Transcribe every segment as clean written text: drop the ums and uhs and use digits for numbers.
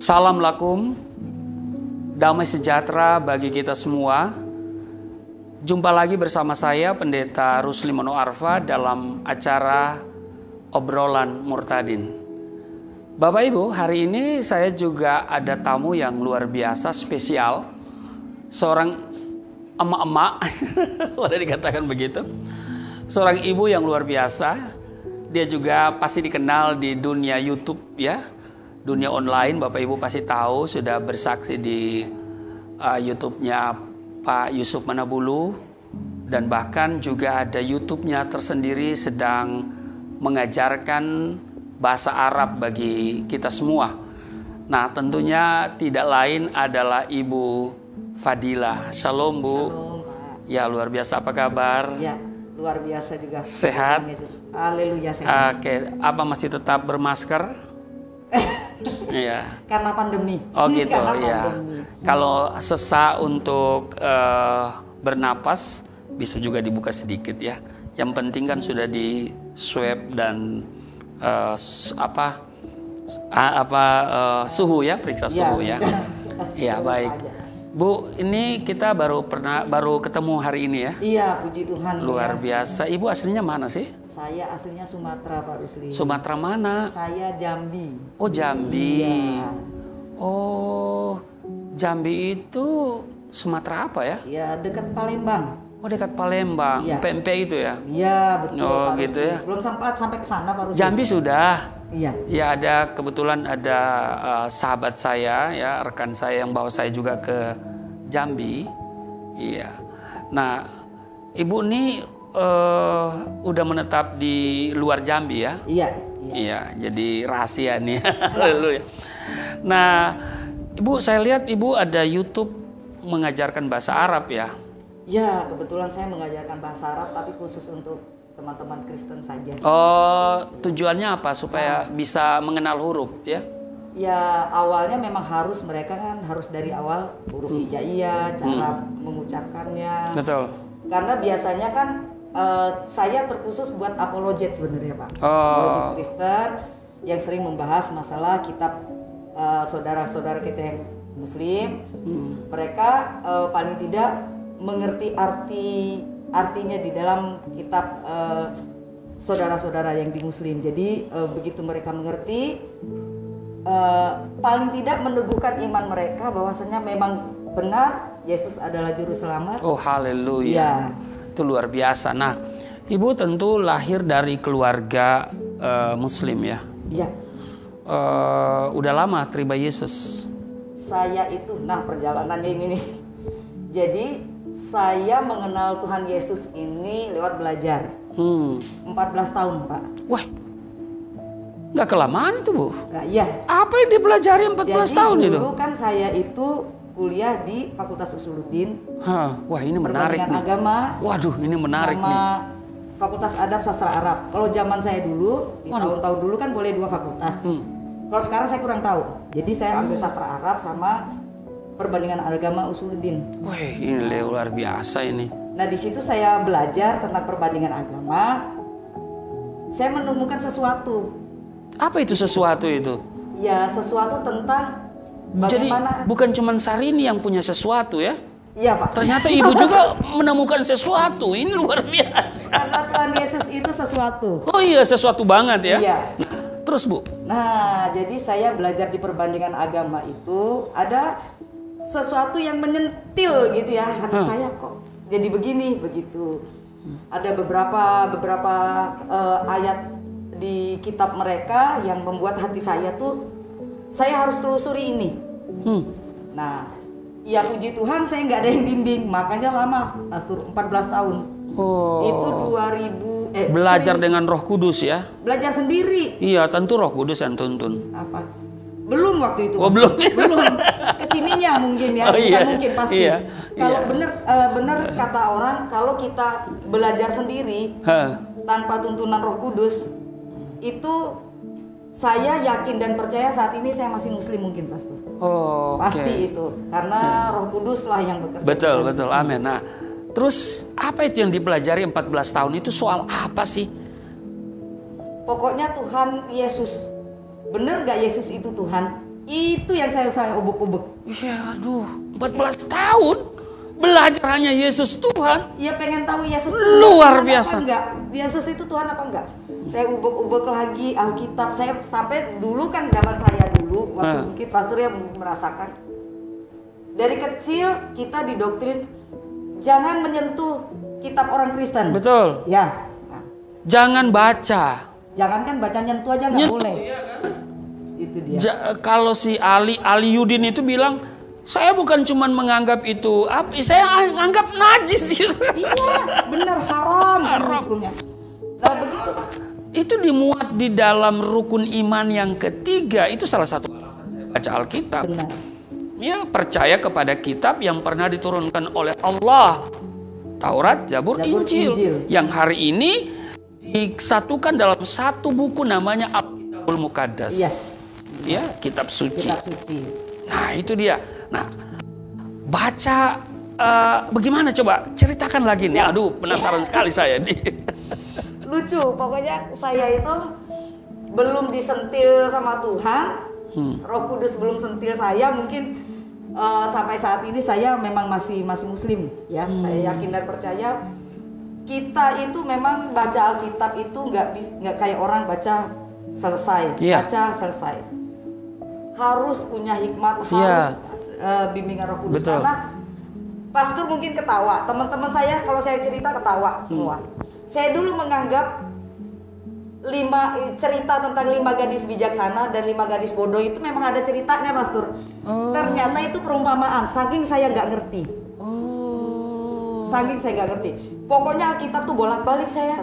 Salam lakum, damai sejahtera bagi kita semua. Jumpa lagi bersama saya Pendeta Rusli Mono Arfa dalam acara Obrolan Murtadin. Bapak Ibu, hari ini saya juga ada tamu yang luar biasa spesial. Seorang emak-emak, boleh dikatakan begitu. Seorang ibu yang luar biasa. Dia juga pasti dikenal di dunia YouTube ya. Dunia online, Bapak Ibu pasti tahu, sudah bersaksi di YouTube-nya Pak Yusuf Manabulu. Dan bahkan juga ada YouTube-nya tersendiri sedang mengajarkan bahasa Arab bagi kita semua. Nah, tentunya tidak lain adalah Ibu Fadilah. Shalom Bu. Shalom Pak. Ya, luar biasa, apa kabar? Ya, luar biasa juga. Sehat? Haleluya, sehat. Oke, apa masih tetap bermasker? Iya. Karena pandemi. Oh gitu, Karena ya. pandemi. Kalau sesak untuk bernapas bisa juga dibuka sedikit ya. Yang penting kan sudah di swab dan suhu ya, periksa suhu ya. Iya, baik. Bu, ini kita baru ketemu hari ini ya. Iya, puji Tuhan. Luar ya. biasa. Ibu aslinya mana sih? Saya aslinya Sumatera, Pak Rusli. Sumatera mana? Saya Jambi. Oh, Jambi. Iya. Oh, Jambi itu Sumatera apa ya? Ya, dekat Palembang. Oh, dekat Palembang. Iya. PMP itu ya? Iya, betul. Oh, Pak gitu Rusli. ya. Belum sempat sampai ke sana, Pak Rusli. Jambi sudah. Iya. Ya, kebetulan ada sahabat saya ya, rekan saya yang bawa saya juga ke Jambi. Iya. Nah, Ibu ini udah menetap di luar Jambi ya? Iya. Iya, jadi rahasia nih. Haleluya. Nah, Ibu, saya lihat Ibu ada YouTube mengajarkan bahasa Arab ya? Ya, kebetulan saya mengajarkan bahasa Arab tapi khusus untuk teman-teman Kristen saja. Oh, tujuannya apa? Supaya bisa mengenal huruf ya? Ya, awalnya memang mereka kan harus dari awal huruf hijaiyah, cara mengucapkannya. Betul. Karena biasanya kan saya terkhusus buat apologet sebenarnya Pak. Oh. Apologet Kristen yang sering membahas masalah kitab saudara-saudara kita yang Muslim. Mereka paling tidak mengerti artinya di dalam kitab saudara-saudara yang di Muslim. Jadi begitu mereka mengerti, paling tidak meneguhkan iman mereka bahwasanya memang benar Yesus adalah juru selamat. Oh, haleluya. Ya. Itu luar biasa. Nah, Ibu tentu lahir dari keluarga Muslim ya? Iya. Udah lama terima Yesus? Saya itu, perjalanannya ini nih. Jadi saya mengenal Tuhan Yesus ini lewat belajar. 14 tahun Pak. Wah, nggak kelamaan itu Bu? Nah, iya. Apa yang dipelajari 14 tahun itu? Dulu kan saya itu kuliah di Fakultas Usuluddin. Wah, ini menarik nih. Agama. Waduh, ini menarik sama nih. Fakultas Adab Sastra Arab. Kalau zaman saya dulu, di tahun-tahun dulu kan boleh 2 fakultas. Kalau sekarang saya kurang tahu. Jadi saya ambil Sastra Arab sama Perbandingan Agama Usuluddin. Wah, ini luar biasa ini. Nah, di situ saya belajar tentang perbandingan agama. Saya menemukan sesuatu. Apa itu sesuatu itu? Ya, sesuatu tentang Jadi bagaimana. bukan cuma Sarini yang punya sesuatu ya? Iya Pak. Ternyata Ibu juga menemukan sesuatu. Ini luar biasa. Karena Tuhan Yesus itu sesuatu. Oh iya, sesuatu banget ya. Iya. Terus Bu? Nah, jadi saya belajar di perbandingan agama itu ada sesuatu yang menyentil gitu ya hati saya, kok jadi begini begitu. Ada beberapa ayat di kitab mereka yang membuat hati saya tuh saya harus telusuri ini. Nah, ya puji Tuhan saya nggak ada yang bimbing, makanya lama, Pastor, 14 tahun. Oh. Itu belajar dengan Roh Kudus ya? Belajar sendiri. Iya, tentu Roh Kudus yang tuntun. Apa? Belum waktu itu. Oh, belum. Kesininya mungkin ya, oh, bukan iya. mungkin pasti. Iya. Kalau benar kata orang, kalau kita belajar sendiri tanpa tuntunan Roh Kudus, itu saya yakin dan percaya saat ini saya masih Muslim mungkin, Pastor. Oh, pasti itu, karena Roh Kudus lah yang bekerja. Betul, amin. Nah, terus apa itu yang dipelajari 14 tahun itu, soal apa sih? Pokoknya Tuhan Yesus. Bener gak Yesus itu Tuhan? Itu yang saya ubek-ubek. Iya, aduh, 14 tahun belajar hanya Yesus Tuhan. Iya, pengen tahu Yesus Luar Tuhan biasa. apa enggak? Yesus itu Tuhan apa enggak? Saya ubek-ubek lagi Alkitab. Saya sampai dulu kan zaman saya dulu waktu mungkin pastor yang merasakan. Dari kecil kita didoktrin jangan menyentuh kitab orang Kristen. Betul. Ya. Nah, Jangan baca. jangankan baca nyentuh aja nggak boleh. Iya kan? Itu dia. Kalau si Ali Yudin itu bilang, saya bukan cuma menganggap itu saya anggap najis gitu. Iya, benar haram kan hukumnya. Nah, begitu. Itu dimuat di dalam rukun iman yang ketiga. Itu salah satu alasan saya baca Alkitab. Benar. Ya, percaya kepada kitab yang pernah diturunkan oleh Allah. Taurat, Zabur, Injil. Yang hari ini disatukan dalam satu buku namanya Alkitabul Muqaddas. Yes. Ya, kitab suci. Kitab suci. Nah, itu dia. Nah, baca bagaimana coba? Ceritakan lagi nih. Aduh, penasaran sekali saya nih. Lucu, pokoknya saya itu belum disentil sama Tuhan. Roh Kudus belum sentil saya, mungkin sampai saat ini saya memang masih muslim ya. Saya yakin dan percaya kita itu memang baca Alkitab itu nggak kayak orang baca selesai, baca selesai. Harus punya hikmat, harus bimbingan Roh Kudus. Betul. Karena pastor mungkin ketawa, teman-teman saya kalau saya cerita ketawa semua. Saya dulu menganggap cerita tentang 5 gadis bijaksana dan 5 gadis bodoh itu memang ada ceritanya, pastor. Ternyata itu perumpamaan, saking saya nggak ngerti. Saking saya nggak ngerti. Pokoknya Alkitab tuh bolak-balik saya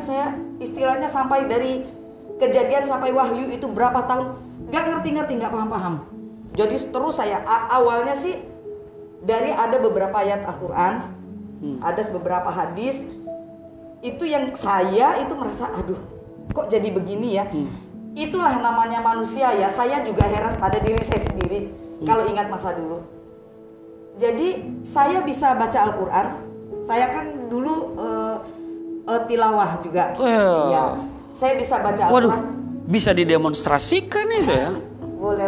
istilahnya sampai dari Kejadian sampai Wahyu itu berapa tahun nggak ngerti-ngerti, nggak paham-paham. Jadi terus saya awalnya sih dari ada beberapa ayat Al-Quran, ada beberapa hadis itu yang saya itu merasa aduh kok jadi begini ya. Itulah namanya manusia ya. Saya juga heran pada diri saya sendiri kalau ingat masa dulu. Jadi saya bisa baca Al-Quran. Saya kan dulu tilawah juga. Ya. Saya bisa baca Al-Quran. Waduh, bisa didemonstrasikan itu ya? Boleh.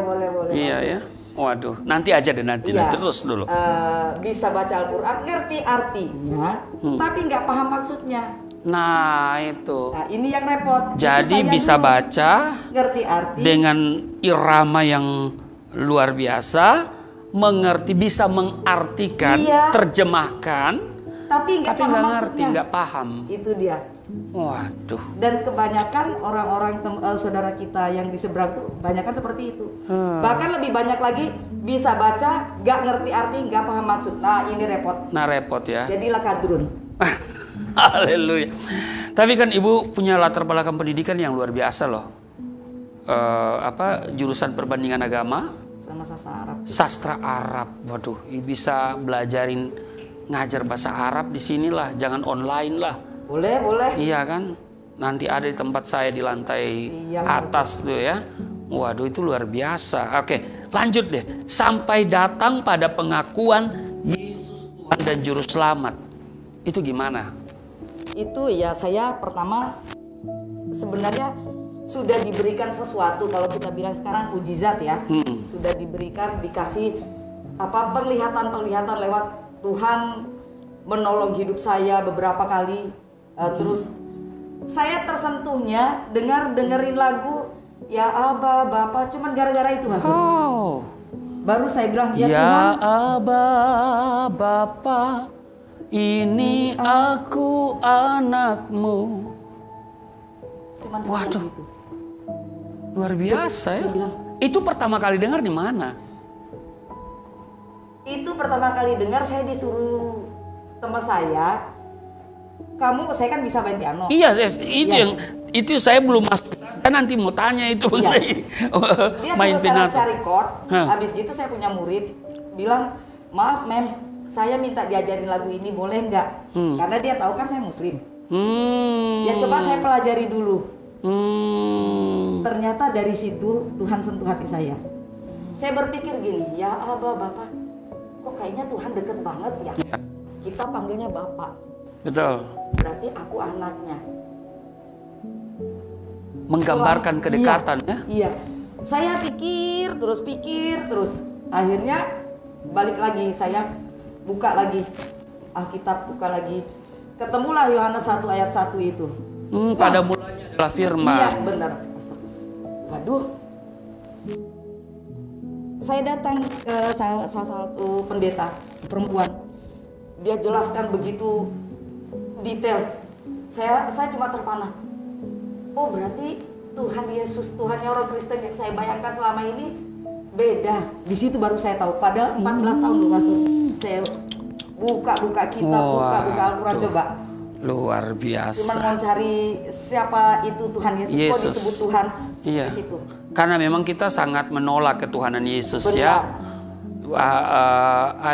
Iya ya. Waduh, nanti aja deh nanti terus dulu. Bisa baca Al-Quran, ngerti artinya, tapi nggak paham maksudnya. Nah itu. Nah ini yang repot. Jadi bisa baca, ngerti arti dengan irama yang luar biasa, mengerti, bisa mengartikan, terjemahkan, tapi nggak paham maksudnya. Nggak paham. Itu dia. Waduh. Dan kebanyakan orang-orang saudara kita yang di seberang tuh banyakan seperti itu. Bahkan lebih banyak lagi bisa baca, nggak ngerti arti, nggak paham maksud. Nah ini repot. Nah repot ya. Jadilah kadrun. Haleluya. Tapi kan Ibu punya latar belakang pendidikan yang luar biasa loh. Jurusan perbandingan agama sama sastra Arab. Sastra Arab. Waduh, bisa belajarin ngajar bahasa Arab di sinilah, jangan online lah. Boleh. Iya kan? Nanti ada di tempat saya di lantai atas tuh ya. Waduh, itu luar biasa. Oke, lanjut deh. Sampai datang pada pengakuan Yesus Tuhan dan Juru Selamat. Itu gimana? Itu ya saya pertama sebenarnya sudah diberikan sesuatu, kalau kita bilang sekarang mukjizat ya. Sudah dikasih penglihatan lewat Tuhan menolong hidup saya beberapa kali. Terus saya tersentuhnya dengerin lagu Ya Aba Bapa cuman gara-gara itu Mas. Baru saya bilang ya Tuhan. Aba Bapa, ini aku anakmu. Cuman waduh, itu. Luar biasa ya. Bilang, itu pertama kali dengar di mana? Itu pertama kali dengar saya disuruh teman saya. Saya kan bisa main piano. Iya, itu saya belum masuk. Saya nanti mau tanya itu mengenai dia main piano. Dia cari chord. Habis gitu saya punya murid bilang, maaf mem, saya minta diajarin lagu ini boleh nggak? Karena dia tahu kan saya muslim. Ya coba saya pelajari dulu. Ternyata dari situ Tuhan sentuh hati saya. Saya berpikir gini, ya Aba Bapak, kok kayaknya Tuhan deket banget ya. Kita panggilnya Bapak. Betul. Berarti aku anaknya. Menggambarkan kedekatan ya. Iya. Saya pikir terus. Akhirnya balik lagi, saya buka lagi Alkitab, buka lagi. Ketemulah Yohanes 1 ayat 1 itu. Pada mulanya adalah firman. Iya, benar. Waduh. Saya datang ke salah satu pendeta perempuan. Dia jelaskan begitu detail. Saya cuma terpana. Oh, berarti Tuhan Yesus, Tuhannya orang Kristen yang saya bayangkan selama ini beda. Di situ baru saya tahu. Padahal 14 tahun loh, Pastor. Saya buka kitab, buka Al-Quran, coba. Luar biasa. Cuma mau cari siapa itu Tuhan Yesus. Kok disebut Tuhan iya. di situ. Karena memang kita sangat menolak ketuhanan Yesus. Benar. Ya.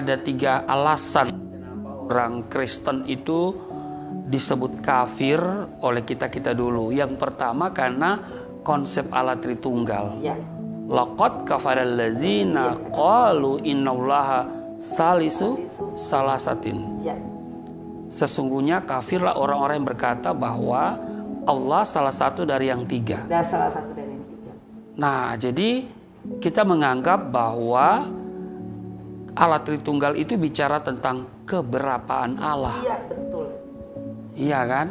Ada 3 alasan kenapa orang Kristen itu disebut kafir oleh kita dulu. Yang pertama karena konsep Allah Tritunggal. Ya. Laqad kafaral ladzina qalu innallaha salisu salasatin. Ya. Sesungguhnya kafirlah orang-orang yang berkata bahwa Allah salah satu dari yang 3. Dan salah satu dari yang 3. Nah, jadi kita menganggap bahwa Allah Tritunggal itu bicara tentang keberapaan Allah. Iya, betul. Iya kan?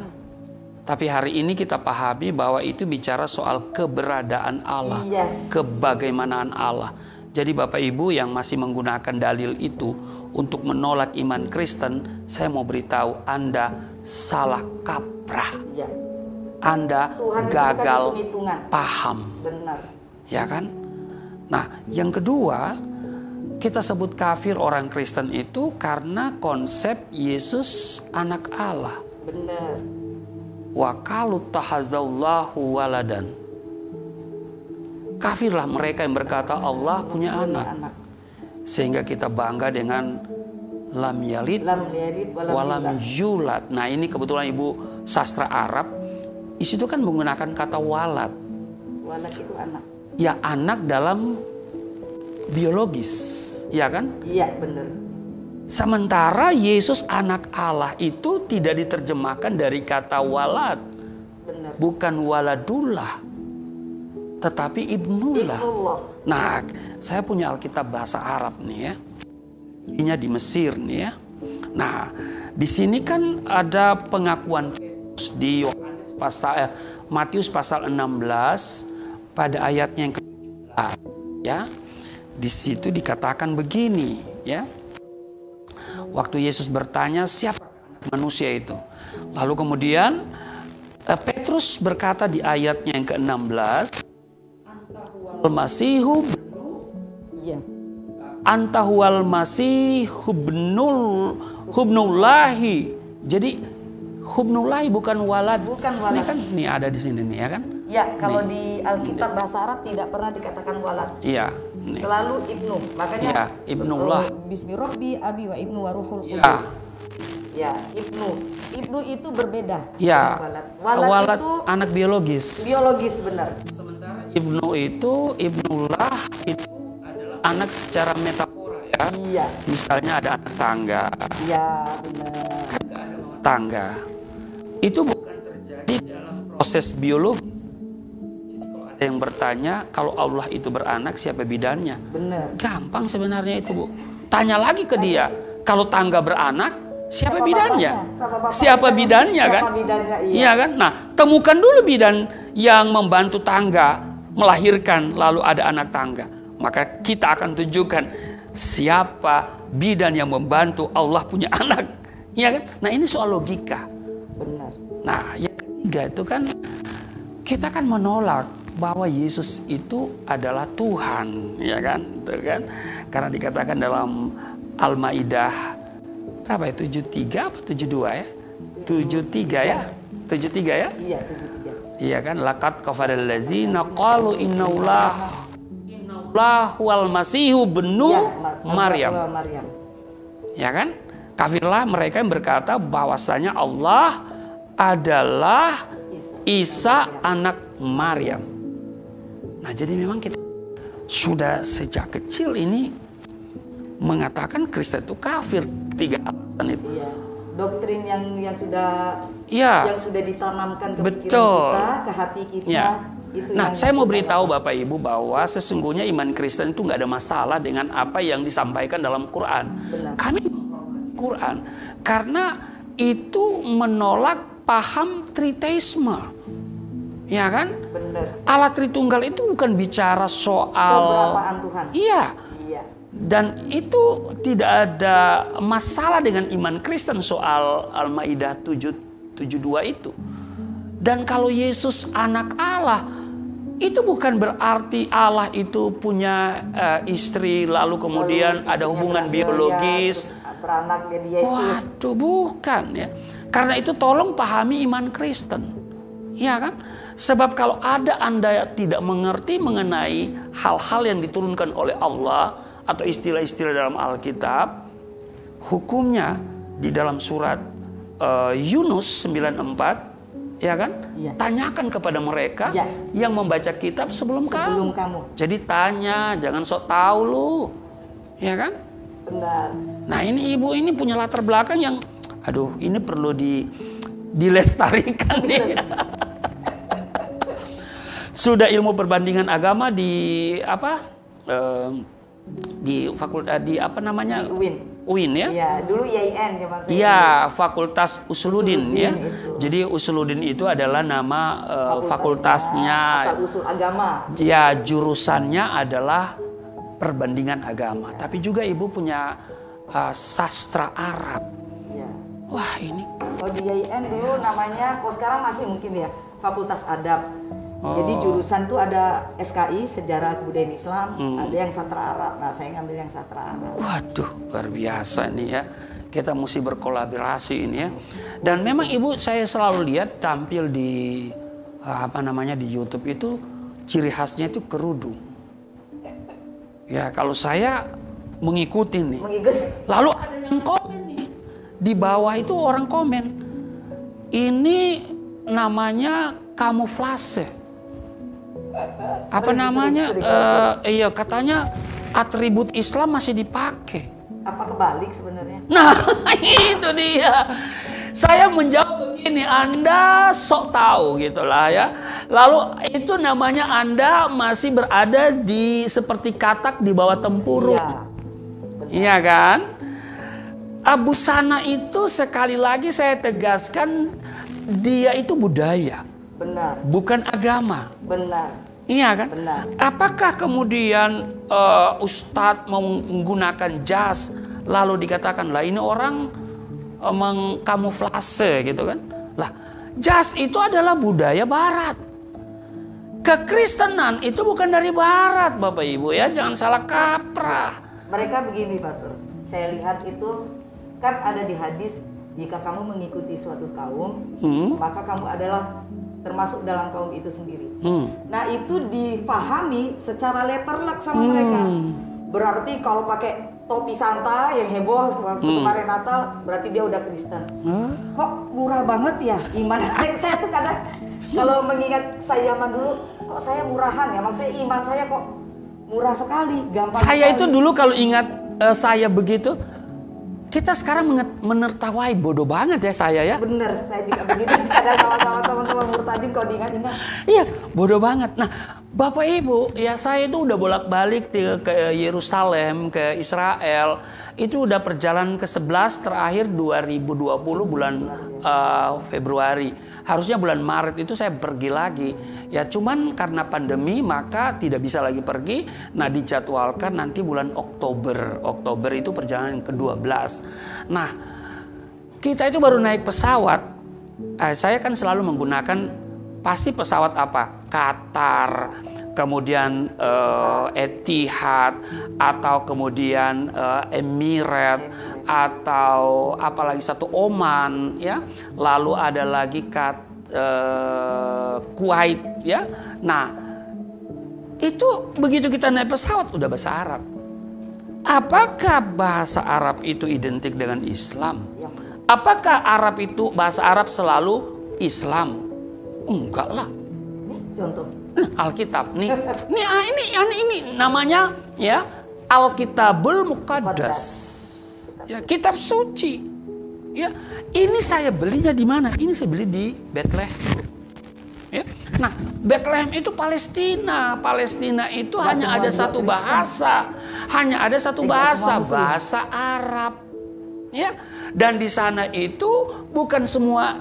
Tapi hari ini kita pahami bahwa itu bicara soal keberadaan Allah, Yes. kebagaimanaan Allah. Jadi Bapak Ibu yang masih menggunakan dalil itu untuk menolak iman Kristen, saya mau beritahu Anda salah kaprah. Ya. Anda Tuhan itu gagal bukan hitung-hitungan. paham. Benar. Ya kan? Nah, yang kedua, kita sebut kafir orang Kristen itu karena konsep Yesus anak Allah. Benar. Wa qalu tahazallahu waladan. Kafirlah mereka yang berkata Allah punya anak. Sehingga kita bangga dengan lam yalid walam yulad. Nah, ini kebetulan Ibu sastra Arab. Di situ kan menggunakan kata walad. Walad itu anak. Ya, anak dalam biologis, ya kan? Iya, benar. Sementara Yesus anak Allah itu tidak diterjemahkan dari kata walad. Benar. Bukan waladullah, tetapi ibnullah. Nah, saya punya Alkitab bahasa Arab nih ya. Ini di Mesir nih ya. Nah, di sini kan ada pengakuan Petrus di Matius pasal 16 pada ayatnya yang ke-17 ya. Di situ dikatakan begini ya. Waktu Yesus bertanya siapa anak manusia itu. Lalu kemudian Petrus berkata di ayatnya yang ke-16, Al-Masihu Iya. Antahual Masihu hubnullahi. Jadi hubnullahi bukan walad. Bukan walad. Ini kan ini ada di sini nih ya kan? Ya, kalau di Alkitab bahasa Arab tidak pernah dikatakan walad. Iya. Nih. Selalu ibnu. Makanya Ya, ibnullah. Bismi Rabbi Abi wa Ibnu wa Ruhul Ya. Qudus. Ya, ibnu. Ibnu itu berbeda Ya. dengan walad. Walad itu anak biologis. biologis, benar. Sementara ibnu itu ibnullah itu adalah anak secara metafora ya. Iya. Misalnya ada anak tangga. Iya, benar. Kan gak ada mama tangga. Itu bukan terjadi dalam proses biologis. Jadi kalau ada yang bertanya kalau Allah itu beranak siapa bidannya? Benar. Gampang sebenarnya itu Bu. Tanya lagi ke dia. Kalau tangga beranak siapa bidannya? Siapa bidannya kan? Iya kan? Nah, temukan dulu bidan yang membantu tangga melahirkan lalu ada anak tangga. Maka kita akan tunjukkan siapa bidan yang membantu Allah punya anak. Iya kan? Nah, ini soal logika. Benar. Nah, yang ketiga itu kan kita kan menolak bahwa Yesus itu adalah Tuhan, ya kan? Itu kan? Karena dikatakan dalam Al-Maidah berapa ya? 73 apa 72 ya? 73 ya? 73 ya? Iya, 73. Iya kan? Laqad kafaral ladzina qalu innallaha wal masihu ibnu Maryam. Ya kan? Kafirlah mereka yang berkata bahwasanya Allah adalah Isa anak Maryam. Nah, jadi memang kita sudah sejak kecil ini mengatakan Kristen itu kafir. 3 alasan itu. Iya. Doktrin yang sudah Ya. yang sudah ditanamkan ke pikiran Betul. kita, ke hati kita, Ya. Itu Nah, yang saya mau susah beritahu lepas. Bapak Ibu bahwa sesungguhnya iman Kristen itu nggak ada masalah dengan apa yang disampaikan dalam Quran. Benar. Kami menghormati Quran karena itu menolak paham triteisme, ya kan? Benar. Allah Tritunggal itu bukan bicara soal Keberapaan Tuhan. Iya. Iya. Dan itu tidak ada masalah dengan iman Kristen soal Al-Maidah 7:72 itu. Dan kalau Yesus anak Allah, itu bukan berarti Allah itu punya istri lalu kemudian ada hubungan biologis. Beranak jadi Yesus. Waduh, bukan ya. Karena itu tolong pahami iman Kristen. Ya kan? Sebab kalau ada Anda tidak mengerti mengenai hal-hal yang diturunkan oleh Allah atau istilah-istilah dalam Alkitab, hukumnya di dalam surat Yunus 9:4, ya kan? Iya. Tanyakan kepada mereka Iya. yang membaca kitab sebelum kamu. Jadi tanya, jangan sok tahu lu. Ya kan? Benar. Nah, ini ibu ini punya latar belakang yang aduh, ini perlu dilestarikan nih. Sudah ilmu perbandingan agama di apa? Di fakultas di apa namanya? Di UIN. UIN ya? Iya, dulu IAIN zaman saya. Iya, Fakultas Usuludin ya. Itu. Jadi Usuludin itu adalah nama fakultasnya. Asal usul agama. Ya, jurusannya adalah perbandingan agama. Tapi juga ibu punya sastra Arab. Iya. Wah, ini Kalau di IAIN dulu namanya, kalau sekarang masih mungkin ya, Fakultas Adab. Jadi jurusan tuh ada SKI, Sejarah Kebudayaan Islam, ada yang sastra Arab. Nah, saya ngambil yang sastra Arab. waduh, luar biasa nih ya. Kita mesti berkolaborasi ini ya. Dan memang ibu saya selalu lihat tampil di apa namanya di YouTube itu ciri khasnya itu kerudung. Ya, kalau saya mengikuti nih. Mengikuti. Lalu ada yang komen nih. Di bawah itu orang komen. Ini namanya kamuflase. Apa namanya? Iya, katanya atribut Islam masih dipakai. Apa kebalik sebenarnya? Nah, itu dia. Saya menjawab begini, Anda sok tahu gitulah ya. Lalu itu namanya Anda masih berada di seperti katak di bawah tempurung. Iya. Iya kan? Busana itu sekali lagi saya tegaskan dia itu budaya, Benar. bukan agama. Benar. Iya kan? Benar. Apakah kemudian Ustadz mau menggunakan jas lalu dikatakan lah ini orang mengkamuflase gitu kan? Lah, jas itu adalah budaya Barat. Kekristenan itu bukan dari Barat, Bapak Ibu ya, jangan salah kaprah. Mereka begini, Pastor. Saya lihat itu kan ada di hadis, jika kamu mengikuti suatu kaum, maka kamu adalah termasuk dalam kaum itu sendiri. Nah, itu difahami secara letterlek sama mereka. Berarti kalau pakai topi Santa yang heboh waktu kemarin Natal, berarti dia udah Kristen. Kok murah banget ya iman? Saya tuh kadang kalau mengingat saya zaman dulu, kok saya murahan ya? Maksudnya iman saya kok murah sekali, gampang. Saya sekali. itu dulu kalau ingat saya begitu, kita sekarang menertawai bodoh banget ya saya ya. Bener, saya juga begitu. Kadang sama-sama teman-teman murtadin kalau diingat-ingat. Iya, bodoh banget. Nah, Bapak Ibu, ya saya itu udah bolak-balik ke Yerusalem, ke Israel. Itu udah perjalanan ke-11 terakhir 2020 bulan Februari. Harusnya bulan Maret itu saya pergi lagi. Ya cuman karena pandemi maka tidak bisa lagi pergi. Nah, dijadwalkan nanti bulan Oktober. Oktober itu perjalanan ke-12. Nah, kita itu baru naik pesawat. Saya kan selalu menggunakan pasti pesawat apa? Qatar, kemudian Etihad, atau kemudian Emirates, atau apalagi satu Oman, ya. Lalu ada lagi Kuwait, ya. Nah, itu begitu kita naik pesawat udah bahasa Arab. Apakah bahasa Arab itu identik dengan Islam? Apakah Arab itu bahasa Arab selalu Islam? Enggak lah. Nih contoh. Nah, Alkitab nih. Ini namanya ya Alkitabul Muqaddas. Ya, kitab suci. Ya, ini saya belinya di mana? Ini saya beli di Bethlehem. Ya. Nah, Bethlehem itu Palestina. Palestina itu hanya ada satu bahasa. Hanya ada satu bahasa, bahasa Arab. Ya, dan di sana itu bukan semua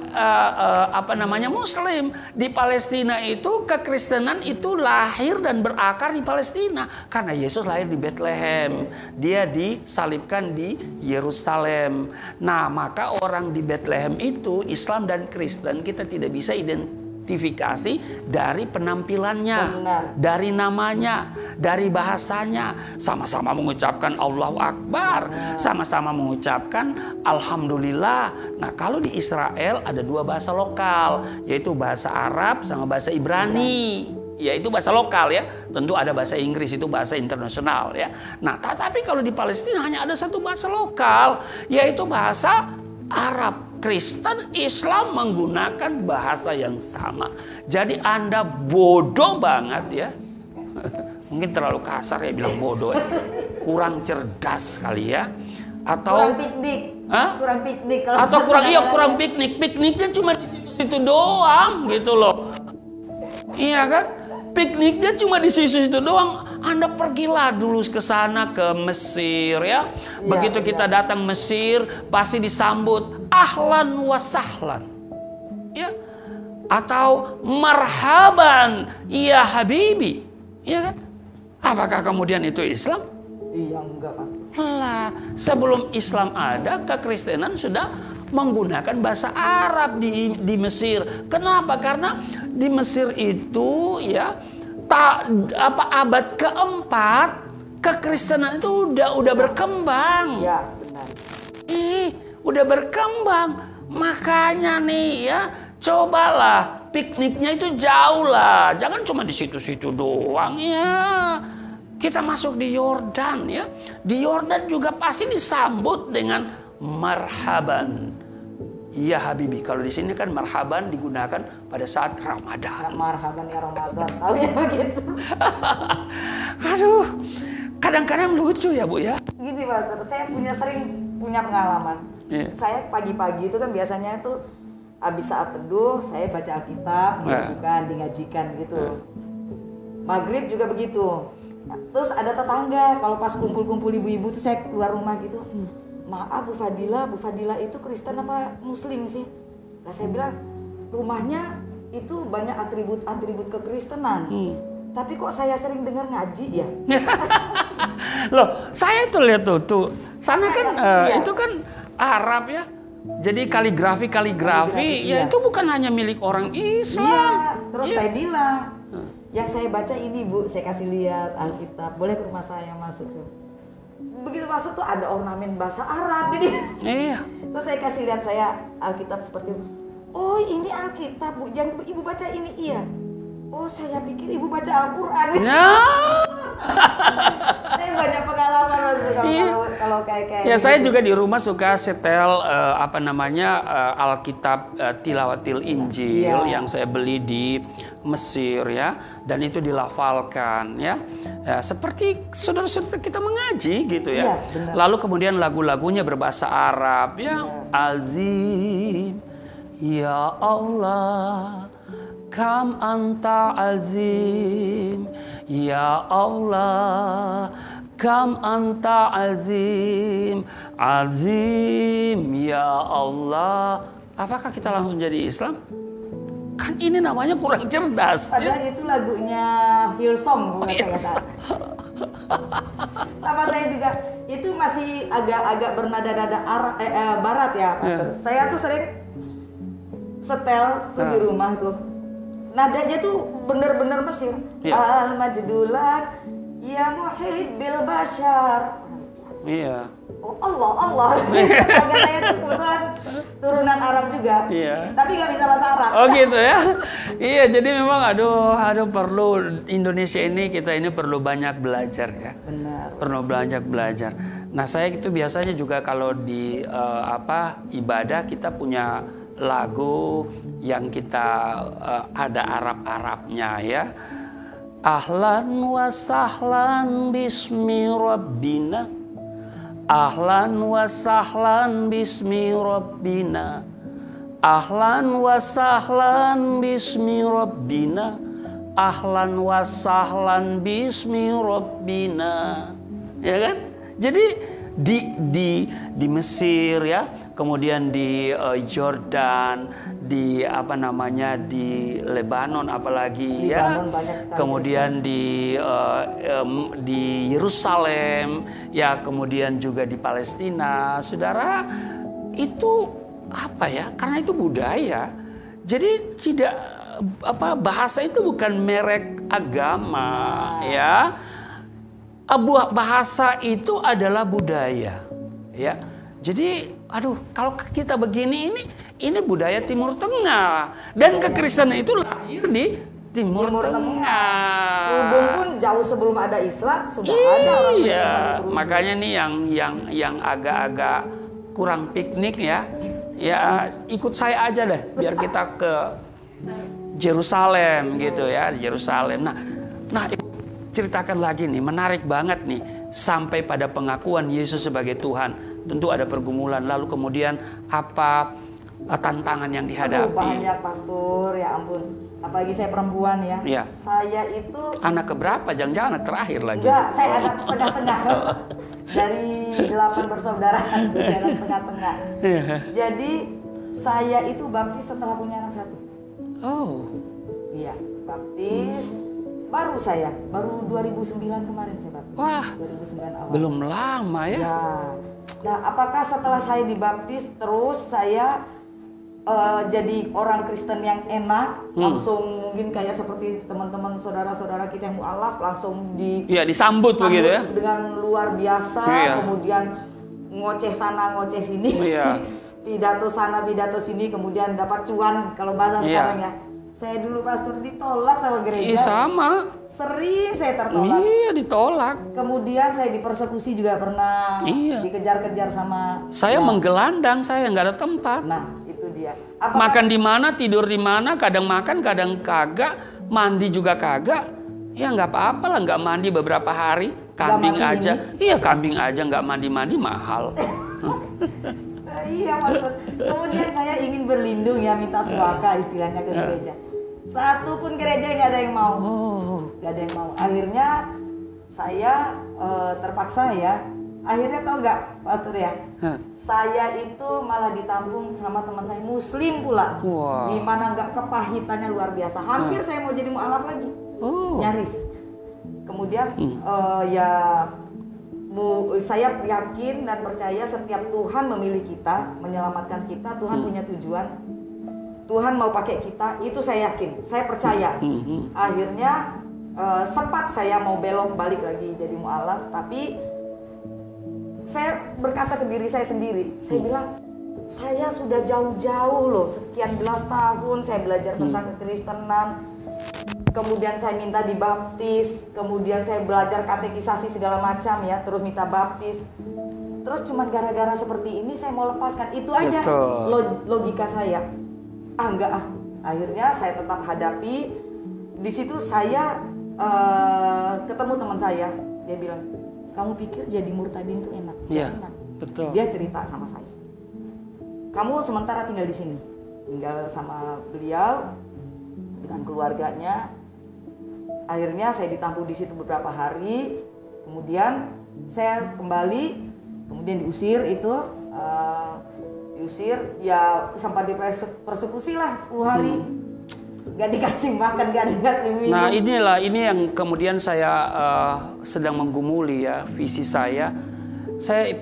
Muslim. Di Palestina itu kekristenan itu lahir dan berakar di Palestina karena Yesus lahir di Bethlehem. Dia disalibkan di Yerusalem. Nah, maka orang di Bethlehem itu Islam dan Kristen kita tidak bisa identifikasi dari penampilannya, dari namanya, dari bahasanya. Sama-sama mengucapkan Allahu Akbar, sama-sama mengucapkan Alhamdulillah. Nah, kalau di Israel ada dua bahasa lokal, yaitu bahasa Arab sama bahasa Ibrani. Yaitu bahasa lokal ya. Tentu ada bahasa Inggris, itu bahasa internasional ya. Nah, tapi kalau di Palestina hanya ada satu bahasa lokal, yaitu bahasa Arab. Kristen, Islam menggunakan bahasa yang sama. Jadi Anda bodoh banget ya. Mungkin terlalu kasar ya bilang bodoh ya. Kurang cerdas kali ya. Atau kurang piknik. Kurang piknik kalau atau kurang piknik. Pikniknya cuma di situ-situ doang gitu loh. Iya kan? Pikniknya cuma di situ-situ doang. Anda pergilah dulu ke sana, ke Mesir ya. Begitu kita datang Mesir, pasti disambut ahlan wa sahlan. Ya. Atau marhaban ya habibi. Ya kan? Apakah kemudian itu Islam? Iya, enggak pasti. Lah, sebelum Islam ada, kekristenan sudah menggunakan bahasa Arab di Mesir. Kenapa? Karena di Mesir itu ya abad keempat kekristenan itu udah berkembang. Iya, benar. Udah berkembang. Makanya nih ya, cobalah pikniknya itu jauh lah. Jangan cuma di situ-situ doang ya. Kita masuk di Yordan ya. Di Yordan juga pasti disambut dengan marhaban ya habibi. Kalau di sini kan marhaban digunakan pada saat Ramadan. Marhaban ya Ramadan. Tahu ya begitu. Aduh, kadang-kadang lucu ya Bu ya. Gini Pak, saya sering punya pengalaman. Saya pagi-pagi itu kan biasanya itu habis saat teduh saya baca Alkitab, bukan dingajikan gitu. Maghrib juga begitu. Terus ada tetangga, kalau pas kumpul-kumpul ibu-ibu tuh saya keluar rumah gitu. Maaf Bu Fadila itu Kristen apa Muslim sih? Nah saya bilang rumahnya itu banyak atribut kekristenan. Tapi kok saya sering dengar ngaji ya? Loh, saya tuh lihat tuh sana kan itu kan Arab ya. Jadi kaligrafi ya itu bukan hanya milik orang Islam. Iya, terus saya bilang yang saya baca ini Bu, saya kasih lihat Alkitab. Boleh ke rumah saya masuk. Begitu masuk tuh ada ornamen bahasa Arab jadi. Iya. Terus saya kasih lihat saya Alkitab seperti itu. Oh ini Alkitab Bu, yang Ibu baca ini iya. Oh saya pikir Ibu baca Al-Quran. Saya banyak pengalaman kalau kayak. Ya saya juga di rumah suka setel Alkitab Tilawatil Injil yang saya beli di Mesir ya, dan itu dilafalkan ya. Seperti saudara-saudara kita mengaji gitu ya. Lalu kemudian lagu-lagunya berbahasa Arab ya. Azim ya Allah, kam anta azim ya Allah, kam anta azim, azim ya Allah. Apakah kita langsung jadi Islam? Kan ini namanya kurang cerdas. Padahal itu lagunya Hillsong kalau saya salah. Sama saya juga itu masih agak-agak bernada-nada barat ya Pastor. Saya tuh sering setel tuh di rumah tuh. Nadanya tuh bener-bener Mesir. Al-Majdulan ya muhibbil bashar. Iya. Oh, Allah. Agak saya tuh kebetulan turunan Arab juga. Iya. Tapi nggak bisa bahasa Arab. Oh gitu ya. Iya, jadi memang aduh perlu Indonesia kita ini perlu banyak belajar ya. Benar. Perlu banyak belajar. Nah, saya itu biasanya juga kalau di ibadah kita punya lagu yang kita ada Arab-Arabnya ya. Ahlan wa sahlan bismi rabbina. Ahlan wa sahlan bismi rabbina. Ahlan wa sahlan bismi rabbina. Ahlan wa sahlan bismi rabbina. Ya kan? Jadi di Mesir ya, kemudian di Yordan, di di Lebanon apalagi ya, kemudian di Yerusalem ya, kemudian juga di Palestina, saudara, itu apa ya? Karena itu budaya. Jadi tidak bahasa itu bukan merek agama ya. Bahasa itu adalah budaya, ya. Jadi, kalau kita begini ini budaya Timur Tengah, dan kekristenan itu lahir di Timur Tengah. Kerudung pun jauh sebelum ada Islam sudah ada orang Kristen. Iya, makanya nih yang agak-agak kurang piknik ya, ikut saya aja deh, biar kita ke Yerusalem gitu ya, Yerusalem. Nah. Ceritakan lagi nih, menarik banget nih, sampai pada pengakuan Yesus sebagai Tuhan. Tentu ada pergumulan, lalu kemudian apa tantangan yang dihadapi? Banyak, Pastor, ya ampun. Apalagi saya perempuan ya. Ya. Saya itu anak keberapa? Jangan-jangan anak terakhir lagi. Enggak, saya anak tengah-tengah. Dari 8 bersaudara, anak tengah-tengah. Jadi saya itu baptis setelah punya anak 1. Oh. Iya, baptis. Baru 2009 kemarin saya baptis. Wah, 2009 awal. Belum lama ya? Ya. Nah, apakah setelah saya dibaptis terus saya jadi orang Kristen yang enak, langsung mungkin kayak seperti teman-teman saudara-saudara kita yang mualaf langsung disambut begitu ya? Dengan luar biasa, kemudian ngoceh sana ngoceh sini, pidato sana pidato sini, kemudian dapat cuan kalau bahasa sekarang ya. Saya dulu Pastor ditolak sama gereja. Sama. Sering saya tertolak. Iya, ditolak. Kemudian saya dipersekusi juga pernah. Dikejar-kejar sama. Saya menggelandang, saya nggak ada tempat. Nah, itu dia. Makan di mana, tidur di mana, kadang makan, kadang kagak, mandi juga kagak. Ya nggak apa-apa lah, nggak mandi beberapa hari. Kambing aja. Iya, kambing aja nggak mandi-mandi mahal. Iya, Pastor. Kemudian saya ingin berlindung ya, minta suaka istilahnya ke gereja. Satu pun gereja nggak ada yang mau. Nggak ada yang mau. Akhirnya saya terpaksa ya. Akhirnya tahu nggak, Pastor ya? Saya itu malah ditampung sama teman saya Muslim pula. Gimana nggak kepahitannya luar biasa. Hampir saya mau jadi mualaf lagi. Nyaris. Kemudian saya yakin dan percaya setiap Tuhan memilih kita, menyelamatkan kita, Tuhan punya tujuan. Tuhan mau pakai kita, itu saya yakin, saya percaya. Akhirnya sempat saya mau belok balik lagi jadi mualaf, tapi saya berkata ke diri saya sendiri, saya bilang, saya sudah jauh-jauh loh, sekian belas tahun saya belajar tentang kekristenan. Kemudian saya minta dibaptis, kemudian saya belajar katekisasi segala macam ya, terus minta baptis. Terus cuman gara-gara seperti ini saya mau lepaskan, itu aja logika saya. Enggak. Akhirnya saya tetap hadapi. Di situ saya ketemu teman saya, dia bilang, kamu pikir jadi murtadin itu enak? Iya, enak. Betul. Dia cerita sama saya, kamu sementara tinggal di sini, tinggal sama beliau dengan keluarganya. Akhirnya saya ditampung di situ beberapa hari, kemudian saya kembali, kemudian diusir ya, sampai dipersekusi lah 10 hari, gak dikasih makan, gak dikasih minum. Nah ini yang kemudian saya sedang menggumuli ya, visi saya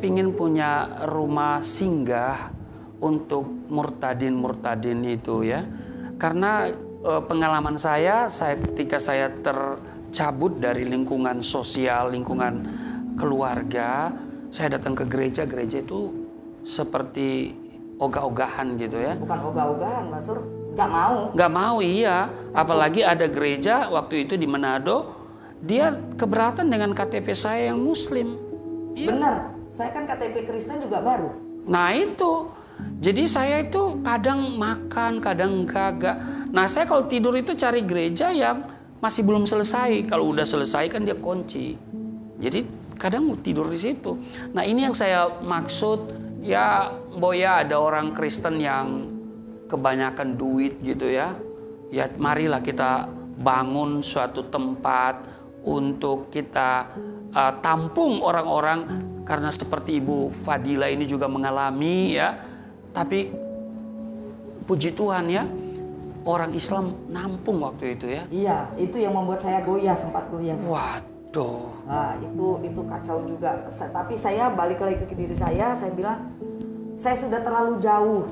ingin punya rumah singgah untuk murtadin itu ya, karena pengalaman saya ketika saya tercabut dari lingkungan sosial, lingkungan keluarga, saya datang ke gereja itu seperti ogah-ogahan gitu ya. Bukan ogah-ogahan, Pastor, nggak mau. Iya, apalagi ada gereja waktu itu di Manado, dia keberatan dengan KTP saya yang Muslim. Benar, saya kan KTP Kristen juga baru. Nah itu, jadi saya itu kadang makan, kadang kagak. Nah saya kalau tidur itu cari gereja yang masih belum selesai. Kalau udah selesai kan dia kunci. Jadi kadang tidur di situ. Nah ini yang saya maksud ya, Boya, ada orang Kristen yang kebanyakan duit gitu ya. Ya marilah kita bangun suatu tempat untuk kita tampung orang-orang, karena seperti Ibu Fadila ini juga mengalami ya. Tapi puji Tuhan ya, orang Islam nampung waktu itu ya. Iya, itu yang membuat saya goyah, sempat goyah. Waduh. Nah, itu kacau juga. Tapi saya balik lagi ke diri saya bilang, saya sudah terlalu jauh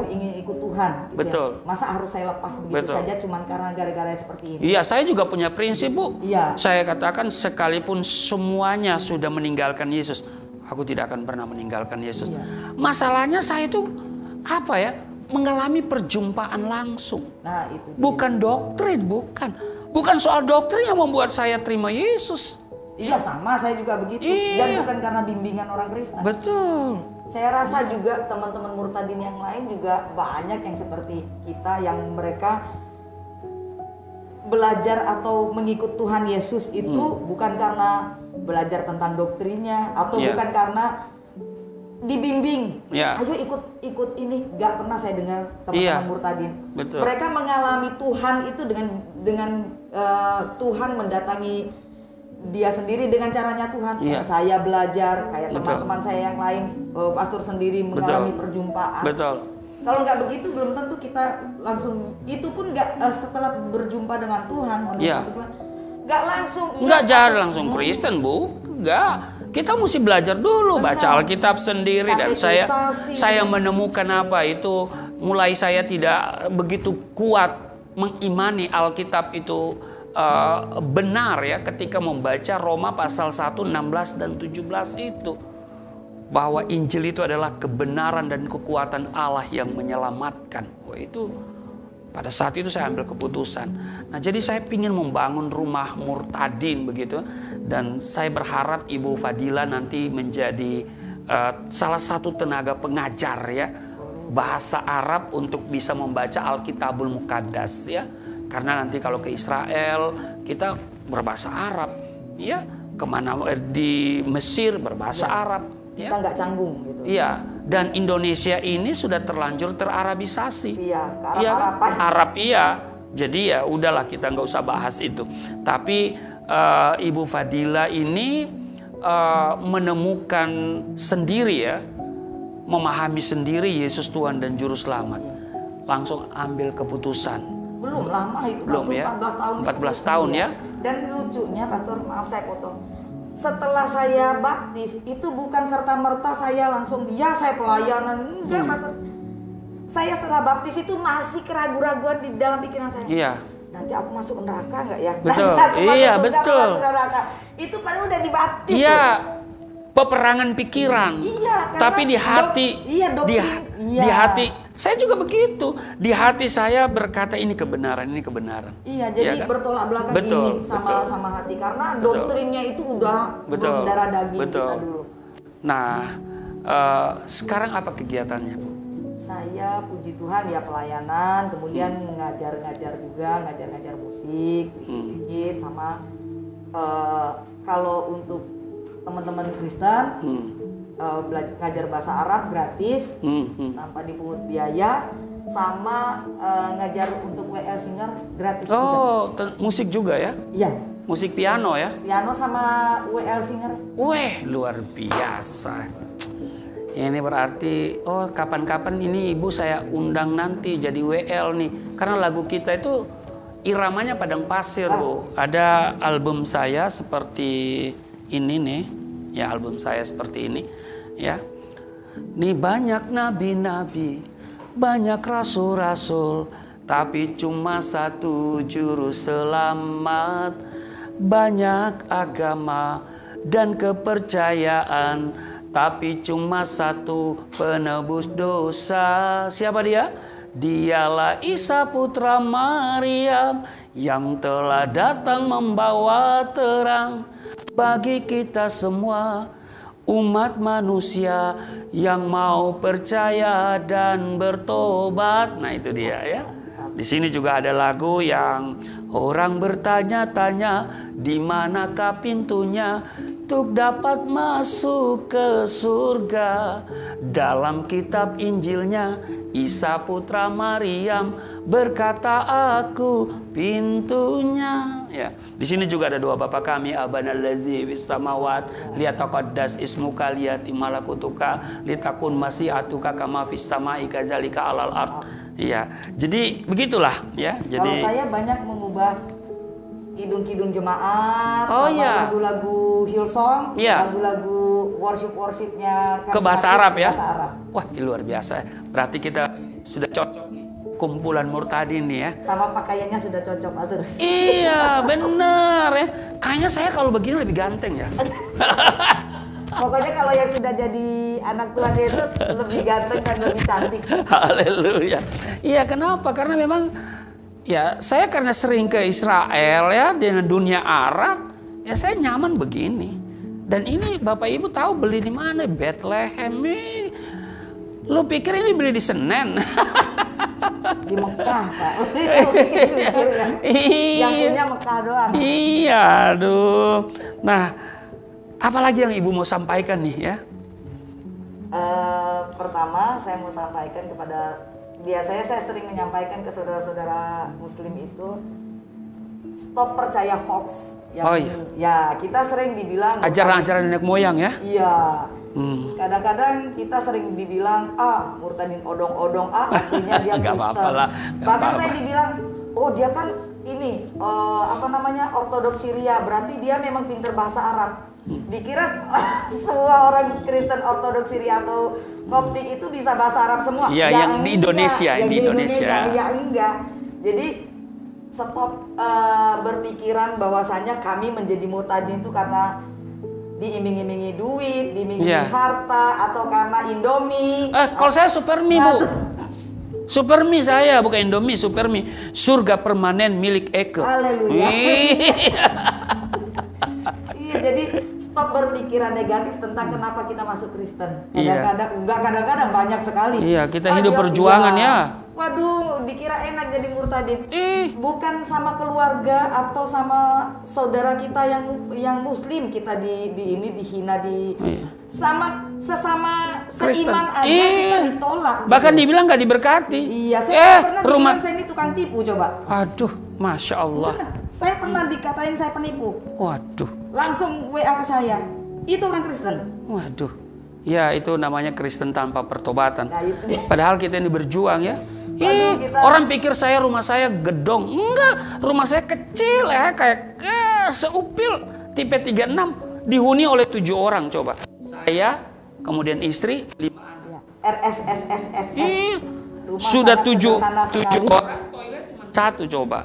ingin ikut Tuhan. Gitu. Betul. Ya. Masa harus saya lepas begitu saja cuman karena gara-gara seperti ini? Iya, saya juga punya prinsip, Bu. Iya. Saya katakan sekalipun semuanya sudah meninggalkan Yesus, aku tidak akan pernah meninggalkan Yesus. Iya. Masalahnya saya itu apa ya? Mengalami perjumpaan langsung. Nah, itu dia. Bukan doktrin, bukan soal doktrin yang membuat saya terima Yesus. Iya, sama saya juga begitu. Iya. Dan bukan karena bimbingan orang Kristen. Betul. Saya rasa juga teman-teman murtadin yang lain juga banyak yang seperti kita, yang mereka belajar atau mengikut Tuhan Yesus itu bukan karena belajar tentang doktrinnya atau bukan karena dibimbing. Ayo ikut ini. Gak pernah saya dengar teman-teman murtadin. Betul. Mereka mengalami Tuhan itu dengan Tuhan mendatangi dia sendiri dengan caranya Tuhan. Kayak saya belajar, kayak teman-teman saya yang lain, pastor sendiri mengalami perjumpaan. Betul. Kalau nggak begitu belum tentu kita langsung, itu pun nggak setelah berjumpa dengan Tuhan, nggak langsung. Nggak jadi langsung Kristen, Bu. Nggak. Kita mesti belajar dulu, baca Alkitab sendiri. Dan saya menemukan apa itu, mulai saya tidak begitu kuat mengimani Alkitab itu benar ya, ketika membaca Roma pasal 1, 16 dan 17 itu, bahwa Injil itu adalah kebenaran dan kekuatan Allah yang menyelamatkan. Wah, itu pada saat itu saya ambil keputusan. Nah, jadi saya ingin membangun rumah murtadin begitu, dan saya berharap Ibu Fadila nanti menjadi salah satu tenaga pengajar ya, bahasa Arab untuk bisa membaca Alkitabul Muqaddas ya. Karena nanti kalau ke Israel kita berbahasa Arab, ya, kemana di Mesir berbahasa Arab. Kita nggak canggung gitu. Iya, dan Indonesia ini sudah terlanjur terarabisasi. Iya, ke Arab-Araban. Arab iya. Jadi ya udahlah, kita nggak usah bahas itu. Tapi Ibu Fadila ini menemukan sendiri ya, memahami sendiri Yesus Tuhan dan Juru Selamat. Langsung ambil keputusan. Belum lama itu, belum, Pastor, ya? 14 tahun. 14 tahun ya. Dan lucunya, Pastor, maaf saya potong. Setelah saya baptis, itu bukan serta-merta saya langsung, ya saya pelayanan. Enggak, Pastor. Saya setelah baptis itu masih keraguan-raguan di dalam pikiran saya. Iya. Nanti aku masuk neraka enggak ya? Betul. Nanti aku iya, masuk surga, betul. masuk neraka. Itu padahal udah dibaptis. Iya. Peperangan pikiran. Iya, tapi di hati, di hati saya juga begitu. Di hati saya berkata ini kebenaran, ini kebenaran. Iya, jadi ya kan? Bertolak belakang ini sama hati, karena doktrinnya itu udah berdarah daging kita dulu. Nah, sekarang apa kegiatannya, Bu? Saya puji Tuhan ya pelayanan, kemudian ngajar-ngajar juga, ngajar-ngajar musik dikit sama kalau untuk teman-teman Kristen ngajar bahasa Arab gratis tanpa dipungut biaya, sama ngajar untuk WL Singer gratis juga. Oh, musik juga ya? Iya. Musik piano ya? Piano sama WL Singer. Weh, luar biasa. Ini berarti, oh kapan-kapan ini Ibu saya undang nanti jadi WL nih. Karena lagu kita itu iramanya padang pasir, Bu. Ada album saya seperti ini nih, ya album saya seperti ini, ya. Nih banyak nabi-nabi, banyak rasul-rasul, tapi cuma satu juru selamat. Banyak agama dan kepercayaan, tapi cuma satu penebus dosa. Siapa dia? Dialah Isa putra Maryam yang telah datang membawa terang bagi kita semua umat manusia yang mau percaya dan bertobat. Nah, itu dia ya. Di sini juga ada lagu yang orang bertanya-tanya di manakah pintunya. untuk dapat masuk ke surga. Dalam kitab Injilnya Isa putra Maryam berkata, aku pintunya. Ya, di sini juga ada doa Bapa kami, Abana allazi fis samawat, liyataqaddas ismuka, liyati malakutuka, litakun masyiatuka kama fis samai kadzalika alal ard. Iya, jadi begitulah ya. Jadi kalau saya banyak mengubah kidung-kidung jemaat sama iya, lagu-lagu Hillsong, iya, lagu-lagu worship-worshipnya ke bahasa Arab ya. Bahasa Arab. Wah, ini luar biasa. Berarti kita sudah cocok nih, kumpulan murtadin nih ya. Sama pakaiannya sudah cocok, Mas Terus. Iya, bener ya. Kayaknya saya kalau begini lebih ganteng ya. Pokoknya kalau yang sudah jadi anak Tuhan Yesus lebih ganteng dan lebih cantik. Haleluya. Iya, kenapa? Karena memang ya saya karena sering ke Israel ya dengan dunia Arab, ya saya nyaman begini. Dan ini Bapak Ibu tahu beli di mana? Bethlehem. Lu pikir ini beli di Senen? Di Mekah, Pak. Yang punya Mekah doang. Iya, aduh. Nah, apalagi yang Ibu mau sampaikan nih ya? Pertama, saya mau sampaikan kepada, biasanya saya sering menyampaikan ke saudara-saudara Muslim itu, stop percaya hoax. Yang, ya, kita sering dibilang ajaran-ajaran nenek moyang ya? Iya. Kadang-kadang kita sering dibilang, murtadin odong-odong, aslinya dia Kristen. Bahkan saya dibilang, oh dia kan ini Ortodoks Syria, berarti dia memang pinter bahasa Arab. Dikira semua orang Kristen Ortodoks Syria atau Koptik itu bisa bahasa Arab semua. Iya, yang di Indonesia, di Indonesia. Ya enggak. Jadi stop berpikiran bahwasanya kami menjadi murtadin itu karena diiming-imingi duit, diiming-imingi harta, atau karena Indomie. Kalau saya Supermi, Bu. Supermi saya, bukan Indomie, Supermi. Surga permanen milik Eke. Haleluya. Iya, jadi stop berpikiran negatif tentang kenapa kita masuk Kristen. Kadang-kadang banyak sekali. Iya, kita hidup perjuangan ya. Waduh, dikira enak jadi murtadin. Bukan sama keluarga atau sama saudara kita yang Muslim kita dihina sama sesama seiman aja kita ditolak. Bahkan dibilang nggak diberkati. Iya, saya pernah dibilang saya ini tukang tipu coba. Aduh, Masya Allah. Benar. Saya pernah dikatain saya penipu. Waduh. Langsung WA ke saya. Itu orang Kristen. Waduh. Ya, itu namanya Kristen tanpa pertobatan. Nah, itu padahal kita ini berjuang ya. Orang pikir rumah saya gedong. Enggak, rumah saya kecil ya, kayak seupil tipe 36, dihuni oleh 7 orang coba. Saya, kemudian istri, 5 anak. RSSSSS. Sudah 7 orang, toilet cuma 1 coba.